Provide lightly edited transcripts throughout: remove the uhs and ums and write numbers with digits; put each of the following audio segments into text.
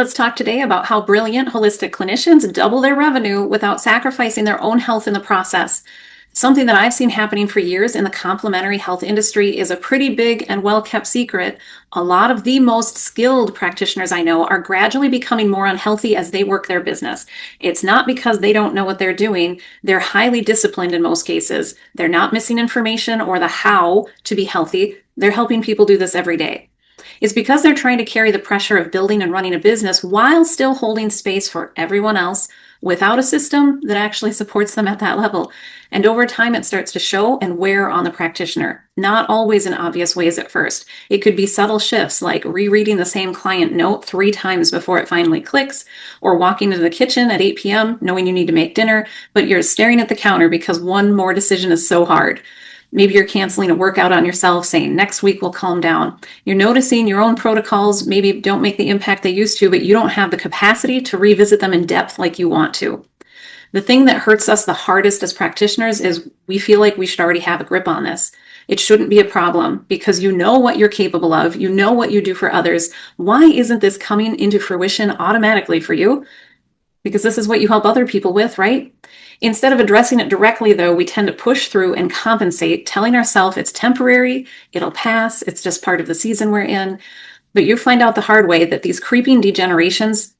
Let's talk today about how brilliant holistic clinicians double their revenue without sacrificing their own health in the process. Something that I've seen happening for years in the complementary health industry is a pretty big and well-kept secret. A lot of the most skilled practitioners I know are gradually becoming more unhealthy as they work their business. It's not because they don't know what they're doing. They're highly disciplined in most cases. They're not missing information or the how to be healthy. They're helping people do this every day. It's because they're trying to carry the pressure of building and running a business while still holding space for everyone else without a system that actually supports them at that level. And over time, it starts to show and wear on the practitioner, not always in obvious ways at first. It could be subtle shifts like rereading the same client note 3 times before it finally clicks, or walking into the kitchen at 8 p.m. knowing you need to make dinner, but you're staring at the counter because one more decision is so hard. Maybe you're canceling a workout on yourself, saying next week will calm down. You're noticing your own protocols maybe don't make the impact they used to, but you don't have the capacity to revisit them in depth like you want to. The thing that hurts us the hardest as practitioners is we feel like we should already have a grip on this. It shouldn't be a problem because you know what you're capable of. You know what you do for others. Why isn't this coming into fruition automatically for you? Because this is what you help other people with, right? Instead of addressing it directly, though, we tend to push through and compensate, telling ourselves it's temporary, it'll pass, it's just part of the season we're in. But you find out the hard way that these creeping degenerations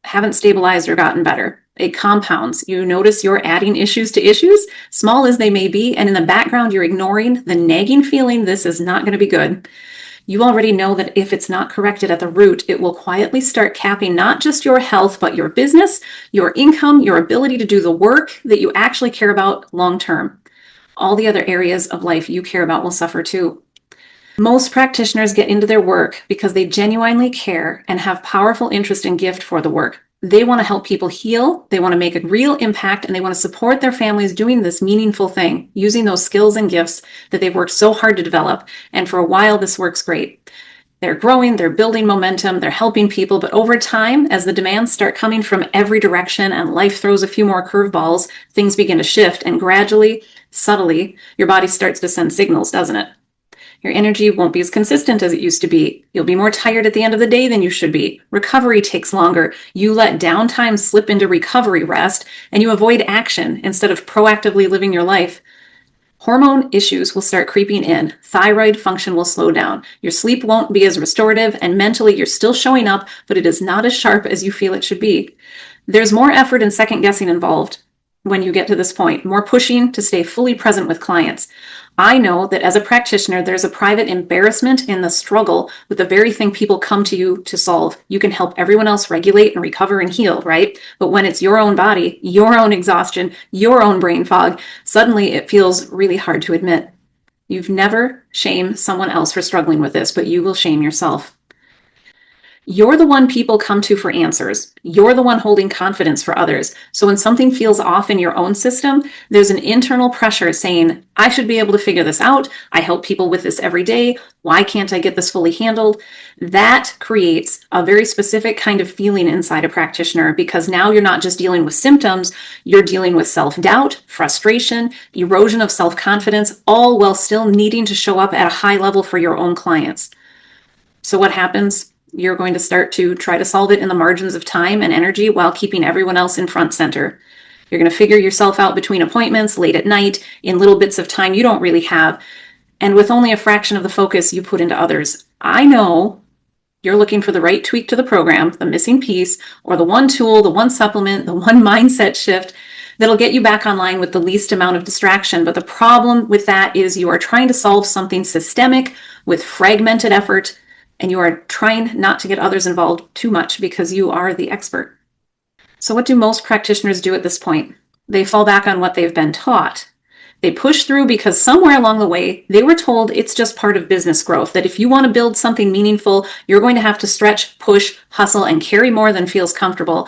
haven't stabilized or gotten better. It compounds. You notice you're adding issues to issues, small as they may be, and in the background, you're ignoring the nagging feeling this is not going to be good. You already know that if it's not corrected at the root, it will quietly start capping not just your health, but your business, your income, your ability to do the work that you actually care about long term. All the other areas of life you care about will suffer too. Most practitioners get into their work because they genuinely care and have powerful interest and gift for the work. They want to help people heal, they want to make a real impact, and they want to support their families doing this meaningful thing, using those skills and gifts that they've worked so hard to develop. And for a while, this works great. They're growing, they're building momentum, they're helping people, but over time, as the demands start coming from every direction and life throws a few more curveballs, things begin to shift, and gradually, subtly, your body starts to send signals, doesn't it? Your energy won't be as consistent as it used to be. You'll be more tired at the end of the day than you should be. Recovery takes longer. You let downtime slip into recovery rest, and you avoid action instead of proactively living your life. Hormone issues will start creeping in. Thyroid function will slow down. Your sleep won't be as restorative, and mentally you're still showing up, but it is not as sharp as you feel it should be. There's more effort and second guessing involved when you get to this point, more pushing to stay fully present with clients. I know that as a practitioner, there's a private embarrassment in the struggle with the very thing people come to you to solve. You can help everyone else regulate and recover and heal, right? But when it's your own body, your own exhaustion, your own brain fog, suddenly it feels really hard to admit. You've never shamed someone else for struggling with this, but you will shame yourself. You're the one people come to for answers. You're the one holding confidence for others. So when something feels off in your own system, there's an internal pressure saying, I should be able to figure this out. I help people with this every day. Why can't I get this fully handled? That creates a very specific kind of feeling inside a practitioner because now you're not just dealing with symptoms, you're dealing with self-doubt, frustration, erosion of self-confidence, all while still needing to show up at a high level for your own clients. So what happens? You're going to start to try to solve it in the margins of time and energy while keeping everyone else in front center. You're going to figure yourself out between appointments, late at night, in little bits of time you don't really have, and with only a fraction of the focus you put into others. I know you're looking for the right tweak to the program, the missing piece, or the one tool, the one supplement, the one mindset shift that'll get you back online with the least amount of distraction. But the problem with that is you are trying to solve something systemic with fragmented effort, and you are trying not to get others involved too much because you are the expert. So what do most practitioners do at this point? They fall back on what they've been taught. They push through because somewhere along the way, they were told it's just part of business growth, that if you want to build something meaningful, you're going to have to stretch, push, hustle, and carry more than feels comfortable.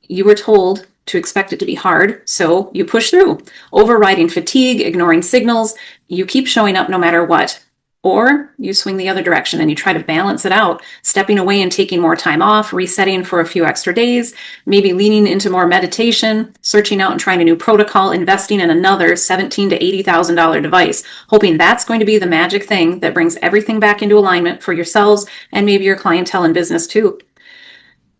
You were told to expect it to be hard, so you push through, overriding fatigue, ignoring signals. You keep showing up no matter what. Or you swing the other direction and you try to balance it out, stepping away and taking more time off, resetting for a few extra days, maybe leaning into more meditation, searching out and trying a new protocol, investing in another $17,000 to $80,000 device, hoping that's going to be the magic thing that brings everything back into alignment for yourselves and maybe your clientele and business too.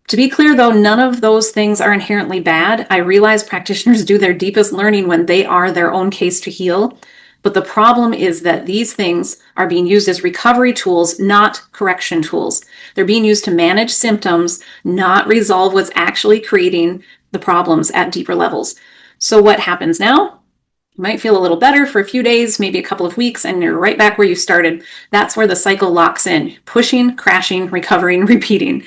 To be clear though, none of those things are inherently bad. I realize practitioners do their deepest learning when they are their own case to heal. But the problem is that these things are being used as recovery tools, not correction tools. They're being used to manage symptoms, not resolve what's actually creating the problems at deeper levels. So what happens now? You might feel a little better for a few days, maybe a couple of weeks, and you're right back where you started. That's where the cycle locks in. Pushing, crashing, recovering, repeating.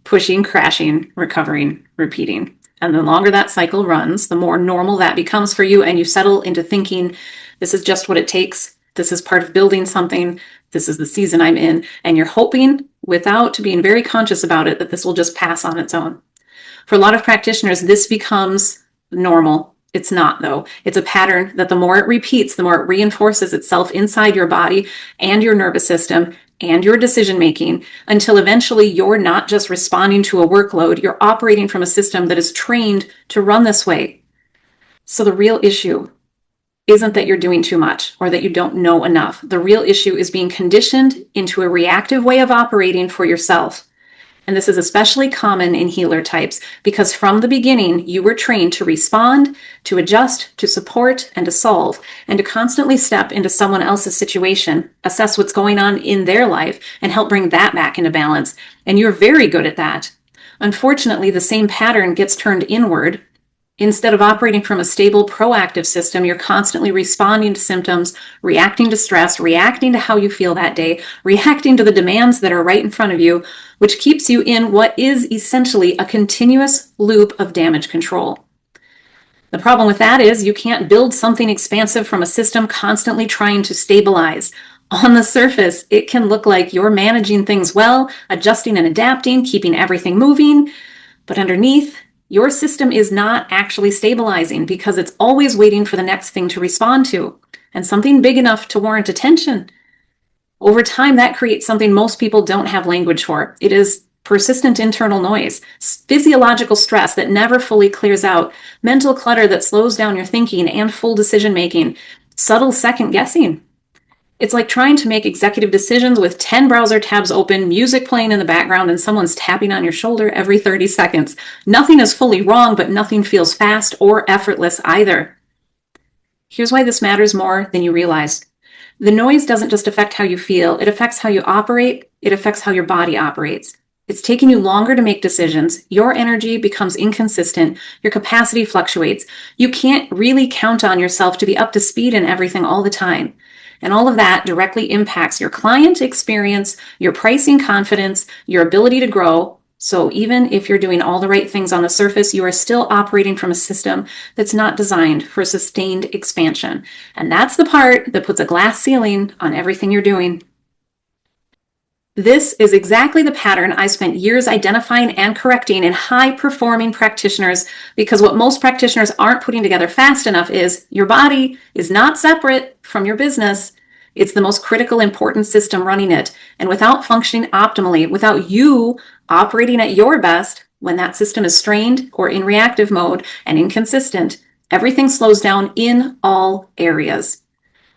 Pushing, crashing, recovering, repeating. And the longer that cycle runs, the more normal that becomes for you, and you settle into thinking, this is just what it takes. This is part of building something. This is the season I'm in. And you're hoping, without being very conscious about it, that this will just pass on its own. For a lot of practitioners, this becomes normal. It's not, though. It's a pattern that the more it repeats, the more it reinforces itself inside your body and your nervous system and your decision making, until eventually you're not just responding to a workload, you're operating from a system that is trained to run this way. So the real issue isn't that you're doing too much or that you don't know enough. The real issue is being conditioned into a reactive way of operating for yourself. And this is especially common in healer types because from the beginning, you were trained to respond, to adjust, to support, and to solve, and to constantly step into someone else's situation, assess what's going on in their life, and help bring that back into balance. And you're very good at that. Unfortunately, the same pattern gets turned inward. Instead of operating from a stable, proactive system, you're constantly responding to symptoms, reacting to stress, reacting to how you feel that day, reacting to the demands that are right in front of you, which keeps you in what is essentially a continuous loop of damage control. The problem with that is you can't build something expansive from a system constantly trying to stabilize. On the surface, it can look like you're managing things well, adjusting and adapting, keeping everything moving, but underneath, your system is not actually stabilizing because it's always waiting for the next thing to respond to, and something big enough to warrant attention. Over time, that creates something most people don't have language for. It is persistent internal noise, physiological stress that never fully clears out, mental clutter that slows down your thinking and full decision making, subtle second guessing. It's like trying to make executive decisions with 10 browser tabs open, music playing in the background, and someone's tapping on your shoulder every 30 seconds. Nothing is fully wrong, but nothing feels fast or effortless either. Here's why this matters more than you realize. The noise doesn't just affect how you feel, it affects how you operate, it affects how your body operates. It's taking you longer to make decisions, your energy becomes inconsistent, your capacity fluctuates. You can't really count on yourself to be up to speed in everything all the time. And all of that directly impacts your client experience, your pricing confidence, your ability to grow. So even if you're doing all the right things on the surface, you are still operating from a system that's not designed for sustained expansion. And that's the part that puts a glass ceiling on everything you're doing. This is exactly the pattern I spent years identifying and correcting in high-performing practitioners, because what most practitioners aren't putting together fast enough is your body is not separate from your business. It's the most critical, important system running it. And without functioning optimally, without you operating at your best, when that system is strained or in reactive mode and inconsistent, everything slows down in all areas.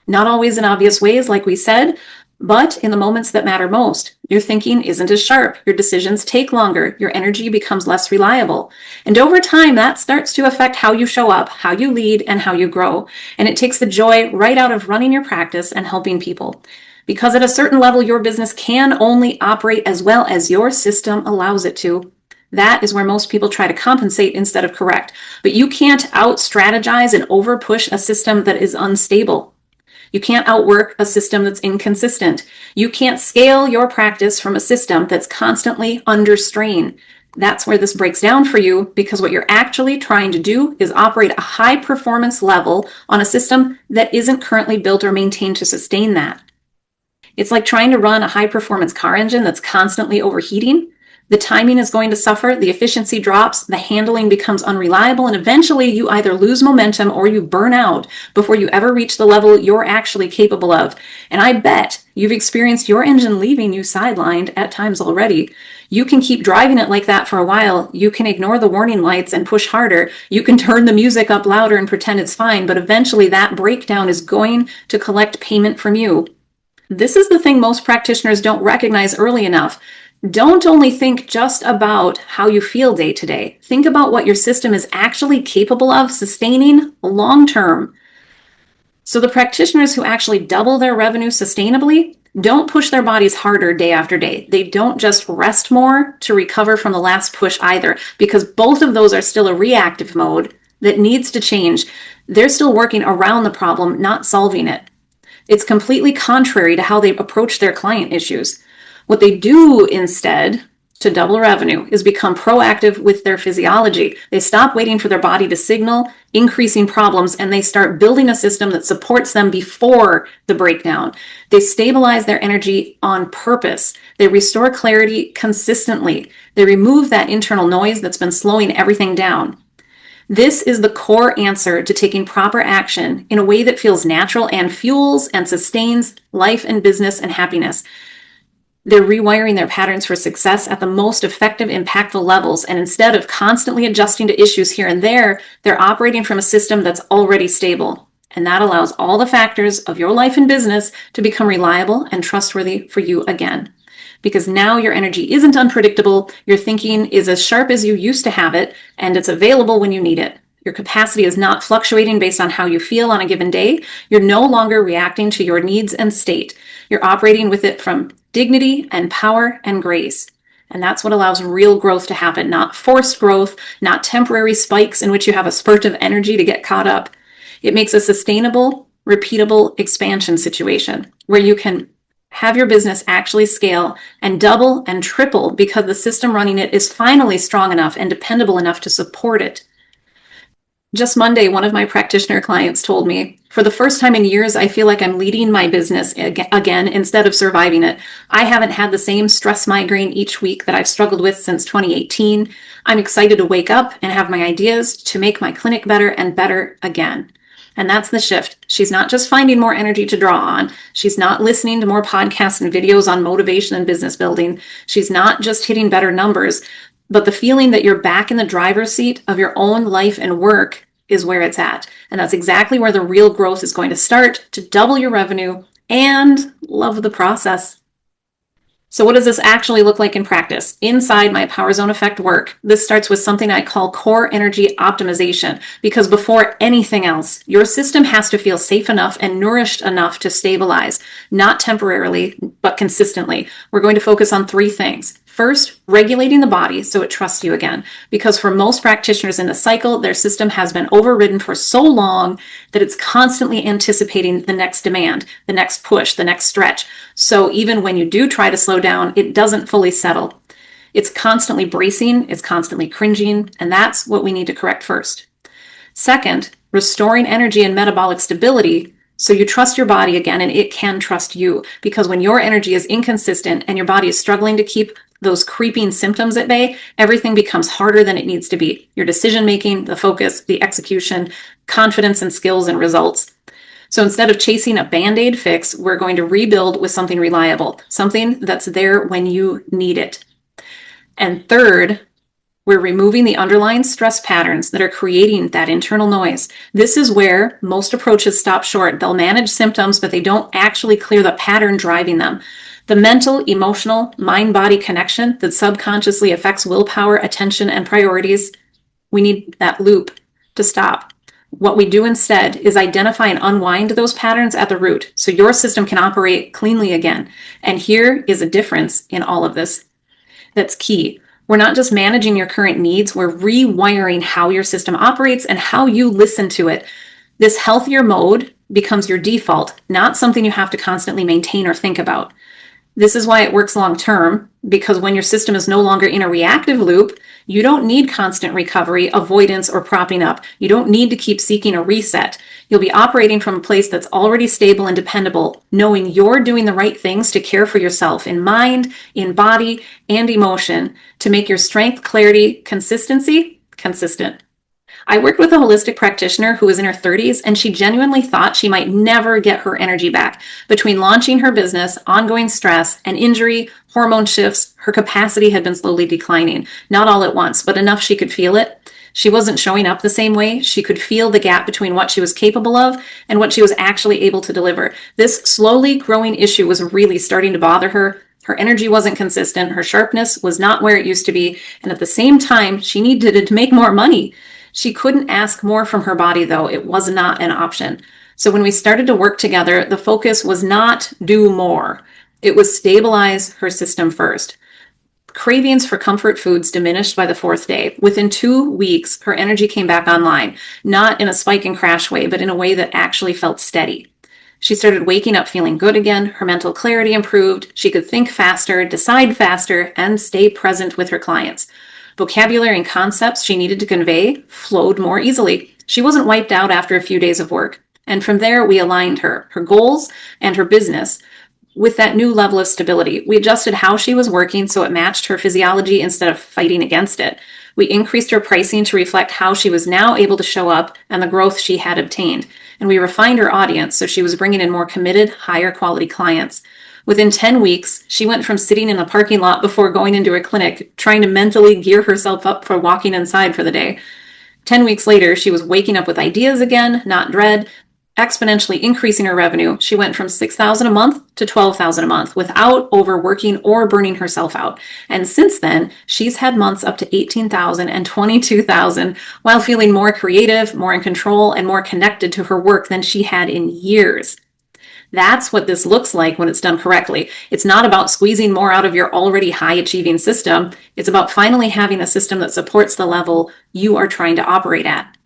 Not always in obvious ways, like we said, but in the moments that matter most. Your thinking isn't as sharp, your decisions take longer, your energy becomes less reliable. And over time, that starts to affect how you show up, how you lead, and how you grow. And it takes the joy right out of running your practice and helping people. Because at a certain level, your business can only operate as well as your system allows it to. That is where most people try to compensate instead of correct. But you can't out-strategize and over-push a system that is unstable. You can't outwork a system that's inconsistent. You can't scale your practice from a system that's constantly under strain. That's where this breaks down for you, because what you're actually trying to do is operate a high performance level on a system that isn't currently built or maintained to sustain that. It's like trying to run a high performance car engine that's constantly overheating. The timing is going to suffer, the efficiency drops, the handling becomes unreliable, and eventually you either lose momentum or you burn out before you ever reach the level you're actually capable of. And I bet you've experienced your engine leaving you sidelined at times already. You can keep driving it like that for a while. You can ignore the warning lights and push harder. You can turn the music up louder and pretend it's fine, but eventually that breakdown is going to collect payment from you. This is the thing most practitioners don't recognize early enough. Don't only think just about how you feel day to day. Think about what your system is actually capable of sustaining long term. So the practitioners who actually double their revenue sustainably don't push their bodies harder day after day. They don't just rest more to recover from the last push either, because both of those are still a reactive mode that needs to change. They're still working around the problem, not solving it. It's completely contrary to how they approach their client issues. What they do instead to double revenue is become proactive with their physiology. They stop waiting for their body to signal increasing problems, and they start building a system that supports them before the breakdown. They stabilize their energy on purpose. They restore clarity consistently. They remove that internal noise that's been slowing everything down. This is the core answer to taking proper action in a way that feels natural and fuels and sustains life and business and happiness. They're rewiring their patterns for success at the most effective, impactful levels. And instead of constantly adjusting to issues here and there, they're operating from a system that's already stable. And that allows all the factors of your life and business to become reliable and trustworthy for you again. Because now your energy isn't unpredictable, your thinking is as sharp as you used to have it, and it's available when you need it. Your capacity is not fluctuating based on how you feel on a given day. You're no longer reacting to your needs and state. You're operating with it from dignity and power and grace. And that's what allows real growth to happen, not forced growth, not temporary spikes in which you have a spurt of energy to get caught up. It makes a sustainable, repeatable expansion situation where you can have your business actually scale and double and triple because the system running it is finally strong enough and dependable enough to support it. Just Monday, one of my practitioner clients told me, for the first time in years, I feel like I'm leading my business again instead of surviving it. I haven't had the same stress migraine each week that I've struggled with since 2018. I'm excited to wake up and have my ideas to make my clinic better and better again. And that's the shift. She's not just finding more energy to draw on. She's not listening to more podcasts and videos on motivation and business building. She's not just hitting better numbers, but the feeling that you're back in the driver's seat of your own life and work is where it's at. And that's exactly where the real growth is going to start to double your revenue and love the process. So what does this actually look like in practice? Inside my Power Zone Effect work, this starts with something I call core energy optimization, because before anything else, your system has to feel safe enough and nourished enough to stabilize, not temporarily, but consistently. We're going to focus on three things. First, regulating the body so it trusts you again, because for most practitioners in the cycle, their system has been overridden for so long that it's constantly anticipating the next demand, the next push, the next stretch. So even when you do try to slow down, it doesn't fully settle. It's constantly bracing, it's constantly cringing, and that's what we need to correct first. Second, restoring energy and metabolic stability so you trust your body again and it can trust you, because when your energy is inconsistent and your body is struggling to keep those creeping symptoms at bay, everything becomes harder than it needs to be. Your decision making, the focus, the execution, confidence and skills and results. So instead of chasing a Band-Aid fix, we're going to rebuild with something reliable, something that's there when you need it. And third, we're removing the underlying stress patterns that are creating that internal noise. This is where most approaches stop short. They'll manage symptoms, but they don't actually clear the pattern driving them. The mental, emotional, mind-body connection that subconsciously affects willpower, attention, and priorities, we need that loop to stop. What we do instead is identify and unwind those patterns at the root so your system can operate cleanly again. And here is a difference in all of this that's key. We're not just managing your current needs, we're rewiring how your system operates and how you listen to it. This healthier mode becomes your default, not something you have to constantly maintain or think about. This is why it works long term, because when your system is no longer in a reactive loop, you don't need constant recovery, avoidance, or propping up. You don't need to keep seeking a reset. You'll be operating from a place that's already stable and dependable, knowing you're doing the right things to care for yourself in mind, in body, and emotion to make your strength, clarity, consistency consistent. I worked with a holistic practitioner who was in her 30s, and she genuinely thought she might never get her energy back. Between launching her business, ongoing stress, and injury, hormone shifts, her capacity had been slowly declining. Not all at once, but enough she could feel it. She wasn't showing up the same way. She could feel the gap between what she was capable of and what she was actually able to deliver. This slowly growing issue was really starting to bother her, Her energy wasn't consistent, her sharpness was not where it used to be, and at the same time, she needed to make more money. She couldn't ask more from her body, though. It was not an option. So when we started to work together, the focus was not do more. It was stabilize her system first. Cravings for comfort foods diminished by the fourth day. Within 2 weeks, her energy came back online, not in a spike and crash way, but in a way that actually felt steady. She started waking up feeling good again. Her mental clarity improved. She could think faster, decide faster, and stay present with her clients. Vocabulary and concepts she needed to convey flowed more easily. She wasn't wiped out after a few days of work. And from there, we aligned her goals, and her business with that new level of stability. We adjusted how she was working so it matched her physiology instead of fighting against it. We increased her pricing to reflect how she was now able to show up and the growth she had obtained. And we refined her audience so she was bringing in more committed, higher quality clients. Within 10 weeks, she went from sitting in a parking lot before going into a clinic, trying to mentally gear herself up for walking inside for the day. 10 weeks later, she was waking up with ideas again, not dread, exponentially increasing her revenue. She went from $6,000 a month to $12,000 a month without overworking or burning herself out. And since then, she's had months up to $18,000 and $22,000 while feeling more creative, more in control, and more connected to her work than she had in years. That's what this looks like when it's done correctly. It's not about squeezing more out of your already high achieving system. It's about finally having a system that supports the level you are trying to operate at.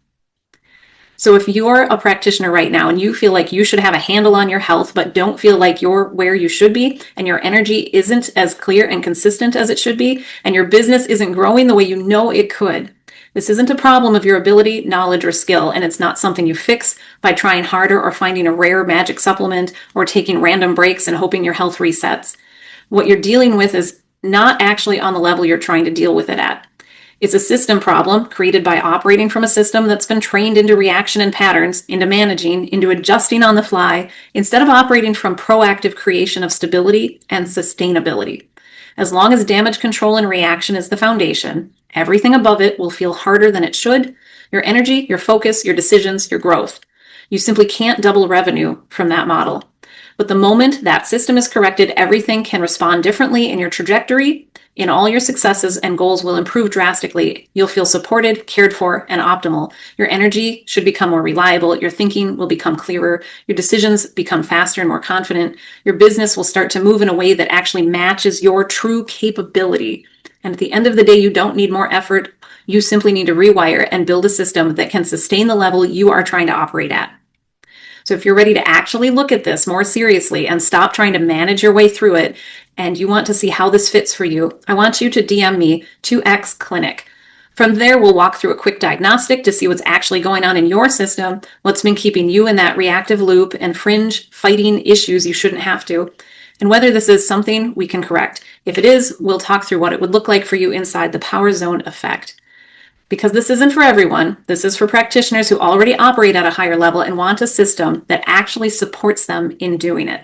So if you're a practitioner right now and you feel like you should have a handle on your health, but don't feel like you're where you should be, and your energy isn't as clear and consistent as it should be, and your business isn't growing the way you know it could, this isn't a problem of your ability, knowledge, or skill, and it's not something you fix by trying harder or finding a rare magic supplement or taking random breaks and hoping your health resets. What you're dealing with is not actually on the level you're trying to deal with it at. It's a system problem created by operating from a system that's been trained into reaction and patterns, into managing, into adjusting on the fly, instead of operating from proactive creation of stability and sustainability. As long as damage control and reaction is the foundation, everything above it will feel harder than it should. Your energy, your focus, your decisions, your growth. You simply can't double revenue from that model. But the moment that system is corrected, everything can respond differently in your trajectory. In all your successes and goals will improve drastically. You'll feel supported, cared for, and optimal. Your energy should become more reliable. Your thinking will become clearer. Your decisions become faster and more confident. Your business will start to move in a way that actually matches your true capability. And at the end of the day, you don't need more effort. You simply need to rewire and build a system that can sustain the level you are trying to operate at. So if you're ready to actually look at this more seriously and stop trying to manage your way through it, and you want to see how this fits for you, I want you to DM me 2X Clinic. From there, we'll walk through a quick diagnostic to see what's actually going on in your system, what's been keeping you in that reactive loop and fringe fighting issues you shouldn't have to, and whether this is something we can correct. If it is, we'll talk through what it would look like for you inside the power zone effect. Because this isn't for everyone. This is for practitioners who already operate at a higher level and want a system that actually supports them in doing it.